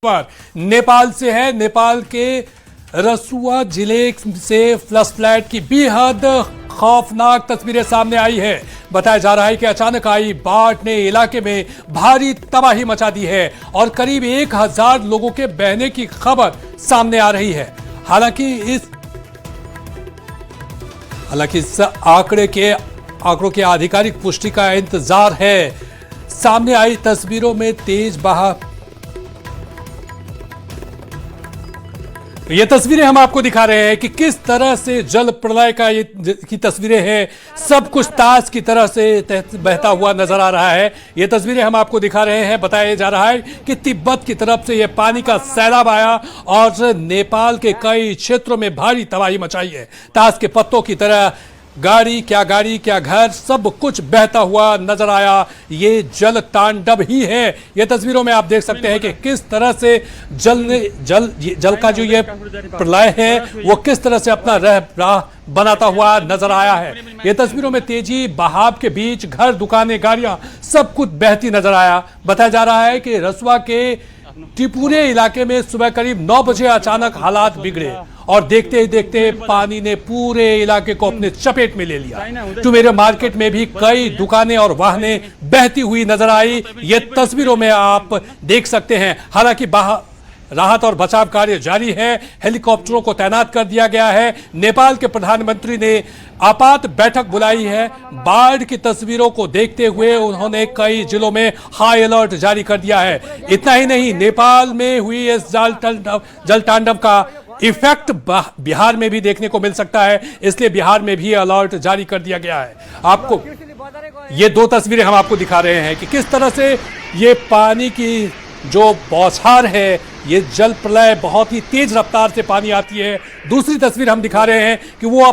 नेपाल से है। नेपाल के रसुआ जिले से फ्लश फ्लैट की बेहद खौफनाक तस्वीरें सामने आई है। बताया जा रहा है कि अचानक आई बाढ़ ने इलाके में भारी तबाही मचा दी है और करीब 1000 लोगों के बहने की खबर सामने आ रही है। हालांकि इस आंकड़ों के आधिकारिक पुष्टि का इंतजार है। सामने आई तस्वीरों में तेज बहाव, ये तस्वीरें हम आपको दिखा रहे हैं कि किस तरह से जल प्रलय की तस्वीरें हैं। सब कुछ ताश की तरह से बहता हुआ नजर आ रहा है। ये तस्वीरें हम आपको दिखा रहे हैं। बताया जा रहा है कि तिब्बत की तरफ से ये पानी का सैलाब आया और नेपाल के कई क्षेत्रों में भारी तबाही मचाई है। ताश के पत्तों की तरह गाड़ी क्या घर सब कुछ बहता हुआ नजर आया। ये जल तांडव ही है। ये तस्वीरों में आप देख सकते हैं कि किस तरह से जल का जो ये प्रलय है वो किस तरह से अपना राह बनाता हुआ नजर आया है। ये तस्वीरों में तेजी बहाव के बीच घर, दुकानें, गाड़ियां सब कुछ बहती नजर आया। बताया जा रहा है कि रसुआ के टिपुरे इलाके में सुबह करीब 9 बजे अचानक हालात बिगड़े और देखते ही देखते पानी ने पूरे इलाके को अपने चपेट में ले लिया। टुमेरे मार्केट में भी कई दुकानें और वाहनें बहती हुई नजर आई। ये तस्वीरों में आप देख सकते हैं। हालांकि राहत और बचाव कार्य जारी है। हेलीकॉप्टरों को तैनात कर दिया गया है। नेपाल के प्रधानमंत्री ने आपात बैठक बुलाई है। बाढ़ की तस्वीरों को देखते हुए उन्होंने कई जिलों में हाई अलर्ट जारी कर दिया है। इतना ही नहीं, नेपाल में हुई इस जल तांडव का इफेक्ट बिहार में भी देखने को मिल सकता है, इसलिए बिहार में भी अलर्ट जारी कर दिया गया है। आपको ये 2 तस्वीरें हम आपको दिखा रहे हैं कि किस तरह से ये पानी की जो बौछार है, ये जल प्रलय बहुत ही तेज रफ्तार से पानी आती है। दूसरी तस्वीर हम दिखा रहे हैं कि वो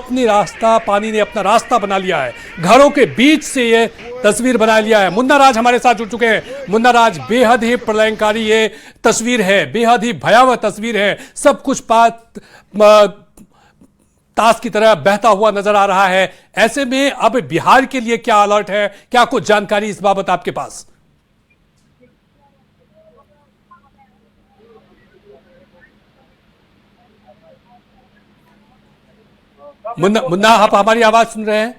पानी ने अपना रास्ता बना लिया है। घरों के बीच से ये तस्वीर बना लिया है। मुन्ना राज हमारे साथ जुड़ चुके हैं। मुन्ना राज, बेहद ही प्रलयंकारी ये तस्वीर है, बेहद ही भयावह तस्वीर है। सब कुछ ताश की तरह बहता हुआ नजर आ रहा है। ऐसे में अब बिहार के लिए क्या अलर्ट है, क्या कुछ जानकारी इस बाबत आपके पास? मुन्ना, आप हमारी आवाज सुन रहे हैं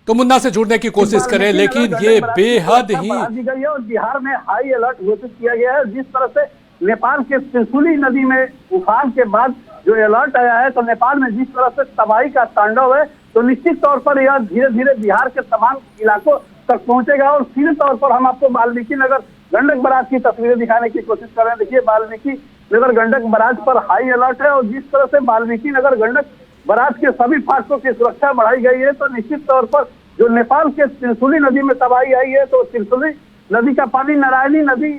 तो मुन्ना से जुड़ने की कोशिश करें, लेकिन ये बेहद ही और बिहार में हाई अलर्ट घोषित किया गया है। जिस तरह से नेपाल के त्रिशूली नदी में उफान के बाद जो अलर्ट आया है, तो नेपाल में जिस तरह से तबाही का तांडव है, तो निश्चित तौर पर यह धीरे धीरे बिहार के तमाम इलाकों तक पहुंचेगा। और सीधे तौर पर हम आपको वाल्मीकि नगर गंडक बराज की तस्वीरें दिखाने की कोशिश कर रहे हैं। देखिए, वाल्मीकि नगर गंडक बराज पर हाई अलर्ट है और जिस तरह से वाल्मीकि नगर गंडक बराज के सभी फाटकों की सुरक्षा बढ़ाई गई है, तो निश्चित तौर पर जो नेपाल के त्रिशूली नदी में तबाही आई है, तो त्रिशूली नदी का पानी नारायणी नदी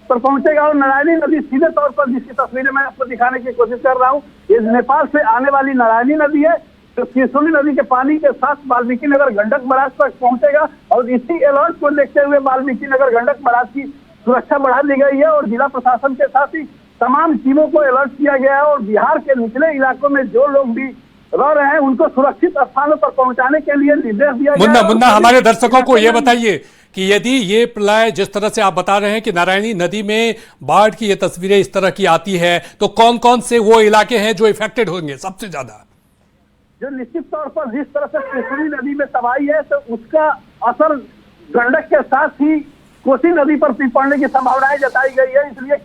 पर पहुंचेगा और नारायणी नदी सीधे तौर पर, जिसकी तस्वीरें मैं आपको दिखाने की कोशिश कर रहा हूं, ये नेपाल से आने वाली नारायणी नदी है, तो त्रिशूली नदी के पानी के साथ वाल्मीकि नगर गंडक बराज तक पहुंचेगा। और इसी अलर्ट को देखते हुए वाल्मीकि नगर गंडक बराज की सुरक्षा बढ़ा दी गई है और जिला प्रशासन के साथ ही तमाम टीमों को अलर्ट किया गया है। और बिहार के निचले इलाकों में जो लोग भी रह रहे हैं उनको सुरक्षित स्थानों पर पहुंचाने के लिए निर्देश दिया गया। मुन्ना, हमारे दर्शकों को यह बताइए कि यदि ये प्रलय जिस तरह से आप बता रहे हैं कि नारायणी नदी में बाढ़ की ये तस्वीरें इस तरह की आती है, तो कौन कौन से वो इलाके हैं जो इफेक्टेड होंगे सबसे ज्यादा? जो निश्चित तौर पर जिस तरह से त्रिशूली नदी में तबाही है, तो उसका असर गंडक के साथ ही कोसी नदी पर भी पड़ने की संभावनाएं जताई गई है। इसलिए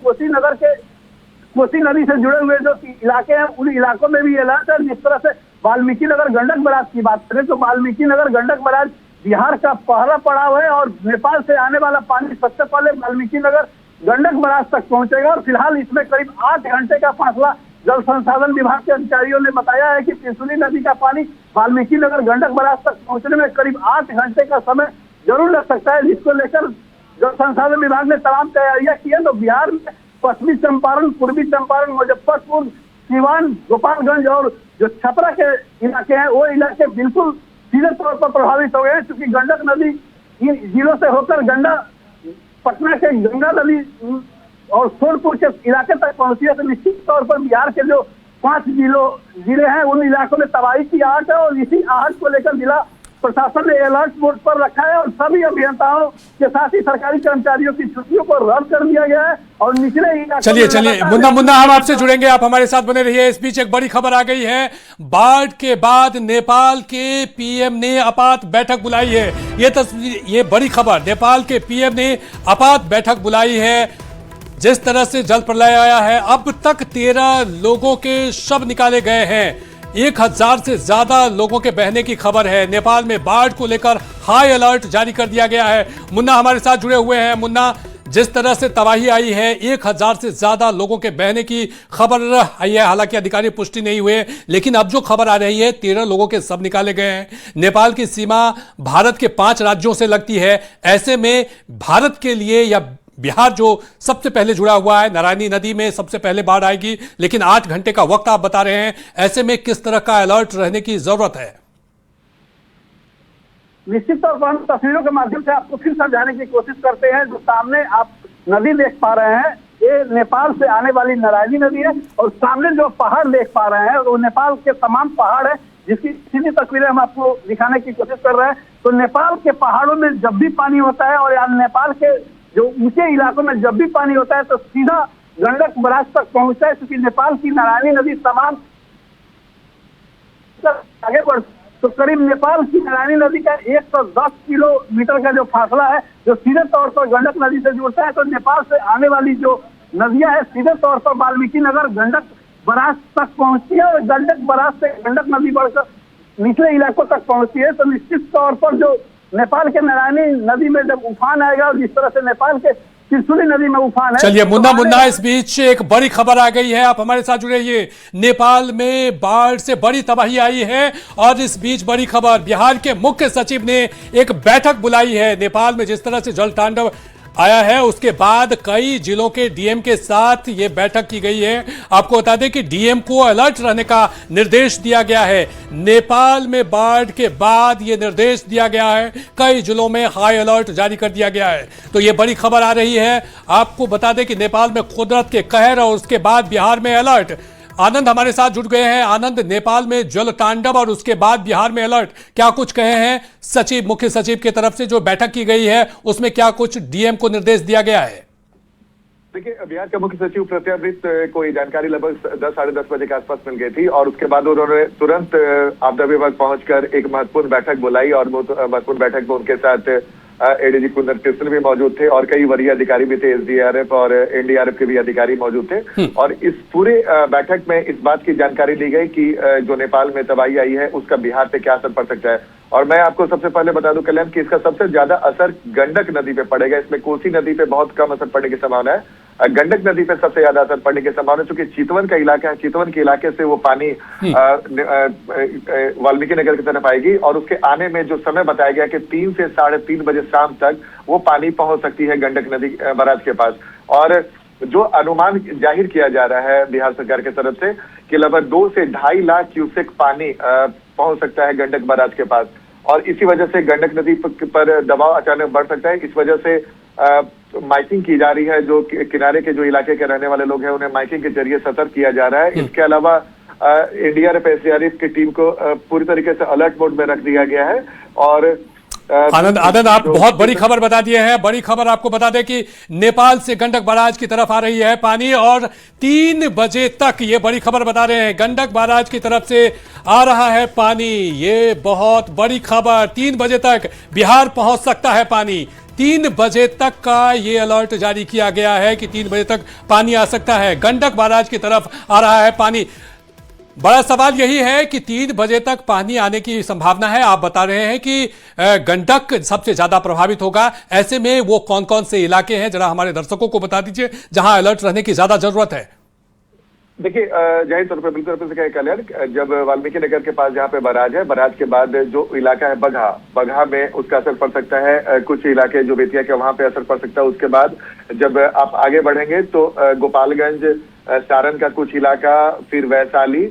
कोसी नदी से जुड़े हुए जो इलाके हैं, उन इलाकों में भी अलर्ट है। जिस तरह से वाल्मीकि नगर गंडक बराज की बात करें, तो वाल्मीकि नगर गंडक बराज बिहार का पहला पड़ाव है और नेपाल से आने वाला पानी सबसे पहले वाल्मीकि नगर गंडक बराज तक पहुंचेगा। और फिलहाल इसमें करीब 8 घंटे का फासला जल संसाधन विभाग के अधिकारियों ने बताया है कि त्रिशूली नदी का पानी वाल्मीकि नगर गंडक बराज तक पहुंचने में करीब 8 घंटे का समय जरूर लग सकता है, जिसको लेकर जल संसाधन विभाग ने तमाम तैयारियां की है। तो बिहार में पश्चिमी चंपारण, पूर्वी चंपारण, मुजफ्फरपुर, सीवान, गोपालगंज और जो छपरा के इलाके हैं, वो इलाके बिल्कुल सीधे तौर पर प्रभावित हो गए हैं, क्योंकि गंडक नदी इन जिलों से होकर पटना के गंगा नदी और सोनपुर के इलाके तक पहुंची है। तो निश्चित तौर पर बिहार के जो 5 जिले हैं, उन इलाकों में तबाही की आहट है और इसी आहट को लेकर जिला प्रशासन ने अलर्ट मोड पर रखा है और सभी अभियंताओं के साथ ही सरकारी कर्मचारियों की छुट्टियों को रद्द कर दिया गया है और निचले इलाकों चलिए मुन्ना हम आपसे जुड़ेंगे, आप हमारे साथ बने रहिए। इस बीच एक बड़ी खबर आ गई है, बाढ़ के बाद नेपाल के पीएम ने आपात बैठक बुलाई है। ये बड़ी खबर, नेपाल के पीएम ने आपात बैठक बुलाई है। जिस तरह से जल प्रलय आया है, अब तक 13 लोगों के शव निकाले गए हैं, 1000 से ज्यादा लोगों के बहने की खबर है। नेपाल में बाढ़ को लेकर हाई अलर्ट जारी कर दिया गया है। मुन्ना हमारे साथ जुड़े हुए हैं। मुन्ना, जिस तरह से तबाही आई है, 1000 से ज्यादा लोगों के बहने की खबर आई है। हालांकि अधिकारी पुष्टि नहीं हुए, लेकिन अब जो खबर आ रही है 13 लोगों के शव निकाले गए हैं। नेपाल की सीमा भारत के 5 राज्यों से लगती है। ऐसे में भारत के लिए या बिहार जो सबसे पहले जुड़ा हुआ है, नारायणी नदी में सबसे पहले बाढ़ आएगी, लेकिन 8 घंटे का वक्त आप बता रहे हैं। ऐसे में किस तरह का अलर्ट रहने की जरूरत है? निश्चित तौर पर हम तस्वीरों के माध्यम से आपको फिर समझाने की कोशिश करते हैं। जो सामने आप नदी देख पा रहे हैं, ये नेपाल से आने वाली नारायणी नदी है और सामने जो पहाड़ देख पा रहे हैं वो नेपाल के तमाम पहाड़ है, जिसकी सीधी तस्वीरें हम आपको दिखाने की कोशिश कर रहे हैं। तो नेपाल के पहाड़ों में जब भी पानी होता है और यहाँ नेपाल के जो ऊंचे इलाकों में जब भी पानी होता है तो सीधा गंडक बराज तक पहुंचता है, क्योंकि नेपाल की नारायणी नदी तमाम आगे बढ़ तो करीब नेपाल की नारायणी नदी का 110 किलोमीटर का जो फासला है जो सीधे तौर पर गंडक नदी से जुड़ता है। तो नेपाल से आने वाली जो नदियां है सीधे तौर पर वाल्मीकि नगर गंडक बराज तक पहुंचती है और गंडक बराज से गंडक नदी बढ़कर निचले इलाकों तक पहुंचती है। तो निश्चित तौर पर जो नेपाल के नारायणी नदी में जब उफान आएगा और जिस तरह से नेपाल के त्रिशुली नदी में उफान है। चलिए मुन्ना इस बीच एक बड़ी खबर आ गई है, आप हमारे साथ जुड़े रहिए। नेपाल में बाढ़ से बड़ी तबाही आई है और इस बीच बड़ी खबर, बिहार के मुख्य सचिव ने एक बैठक बुलाई है। नेपाल में जिस तरह से जल तांडव आया है उसके बाद कई जिलों के डीएम के साथ ये बैठक की गई है। आपको बता दें कि डीएम को अलर्ट रहने का निर्देश दिया गया है। नेपाल में बाढ़ के बाद ये निर्देश दिया गया है, कई जिलों में हाई अलर्ट जारी कर दिया गया है। तो ये बड़ी खबर आ रही है। आपको बता दें कि नेपाल में कुदरत के कहर और उसके बाद बिहार में अलर्ट। आनंद हमारे साथ जुड़ गए हैं। आनंद, नेपाल में जल तांडव और उसके बाद बिहार में अलर्ट, क्या कुछ कहे हैं सचिव, मुख्य सचिव की तरफ से जो बैठक की गई है उसमें क्या कुछ डीएम को निर्देश दिया गया है? देखिए, बिहार के मुख्य सचिव प्रत्यावृत को ये जानकारी लगभग 10 साढ़े 10 बजे के आसपास मिल गई थी और उसके बाद उन्होंने तुरंत आपदा विभाग पहुंचकर एक महत्वपूर्ण बैठक बुलाई और महत्वपूर्ण बैठक में उनके साथ एडीजी कुंदन कृष्ण भी मौजूद थे और कई वरीय अधिकारी भी थे, एसडीआरएफ और एनडीआरएफ के भी अधिकारी मौजूद थे। और इस पूरे बैठक में इस बात की जानकारी ली गई कि जो नेपाल में तबाही आई है उसका बिहार पे क्या असर पड़ सकता है। और मैं आपको सबसे पहले बता दूं कल्याण कि इसका सबसे ज्यादा असर गंडक नदी पे पड़ेगा। इसमें कोसी नदी पे बहुत कम असर पड़ने की संभावना है। गंडक नदी पे सबसे ज्यादा असर पड़ने की संभावना है, क्योंकि चितवन का इलाका है, चितवन के इलाके से वो पानी वाल्मीकि नगर की तरफ आएगी और उसके आने में जो समय बताया गया कि 3 से 3:30 बजे शाम तक वो पानी पहुंच सकती है गंडक नदी बराज के पास। और जो अनुमान जाहिर किया जा रहा है बिहार सरकार की तरफ से कि लगभग 2 से 2.5 लाख क्यूसेक पानी पहुंच सकता है गंडक बराज के पास और इसी वजह से गंडक नदी पर दबाव अचानक बढ़ सकता है। इस वजह से माइकिंग की जा रही है, जो किनारे के जो इलाके के रहने वाले लोग हैं उन्हें माइकिंग के जरिए सतर्क किया जा रहा है। इसके अलावा एनडीआरएफ एसडीआरएफ की टीम को पूरी तरीके से अलर्ट मोड में रख दिया गया है। और आनंद आप बहुत बड़ी खबर बता दिए हैं। बड़ी खबर आपको बता दें कि नेपाल से गंडक बराज की तरफ आ रही है पानी और 3 बजे तक, ये बड़ी खबर बता रहे हैं, गंडक बराज की तरफ से आ रहा है पानी। ये बहुत बड़ी खबर, 3 बजे तक बिहार पहुंच सकता है पानी। 3 बजे तक का ये अलर्ट जारी किया गया है कि 3 बजे तक पानी आ सकता है, गंडक बराज की तरफ आ रहा है पानी। बड़ा सवाल यही है कि 3 बजे तक पानी आने की संभावना है। आप बता रहे हैं कि गंडक सबसे ज्यादा प्रभावित होगा। ऐसे में वो कौन कौन से इलाके हैं, जरा हमारे दर्शकों को बता दीजिए जहां अलर्ट रहने की ज्यादा जरूरत है। देखिए, जाहिर तौर पर बिल्कुल से कल्याण, जब वाल्मीकि नगर के पास जहाँ पे बराज है, बराज के बाद जो इलाका है बगहा में उसका असर पड़ सकता है। कुछ इलाके जो बेतिया के वहां पे असर पड़ सकता है। उसके बाद जब आप आगे बढ़ेंगे तो गोपालगंज, सारण का कुछ इलाका, फिर वैशाली,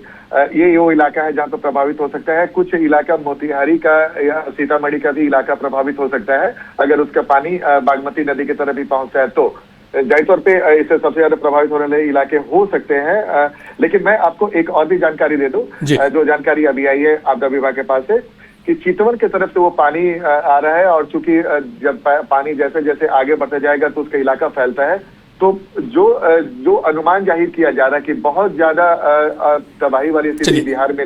ये वो इलाका है जहाँ पे प्रभावित हो सकता है। कुछ इलाका मोतिहारी का या सीतामढ़ी का भी इलाका प्रभावित हो सकता है अगर उसका पानी बागमती नदी की तरफ भी पहुंचता है तो। जाहिर तौर पे इससे सबसे ज्यादा प्रभावित होने वाले इलाके हो सकते हैं। लेकिन मैं आपको एक और भी जानकारी दे दूं, जो जानकारी अभी आई है आपदा विभाग के पास से, कि चितवन की तरफ से वो पानी आ रहा है, और चूंकि जब पानी जैसे जैसे आगे बढ़ता जाएगा तो उसका इलाका फैलता है। तो जो अनुमान जाहिर किया जा रहा है कि बहुत ज्यादा तबाही वाली स्थिति चलिए। बिहार में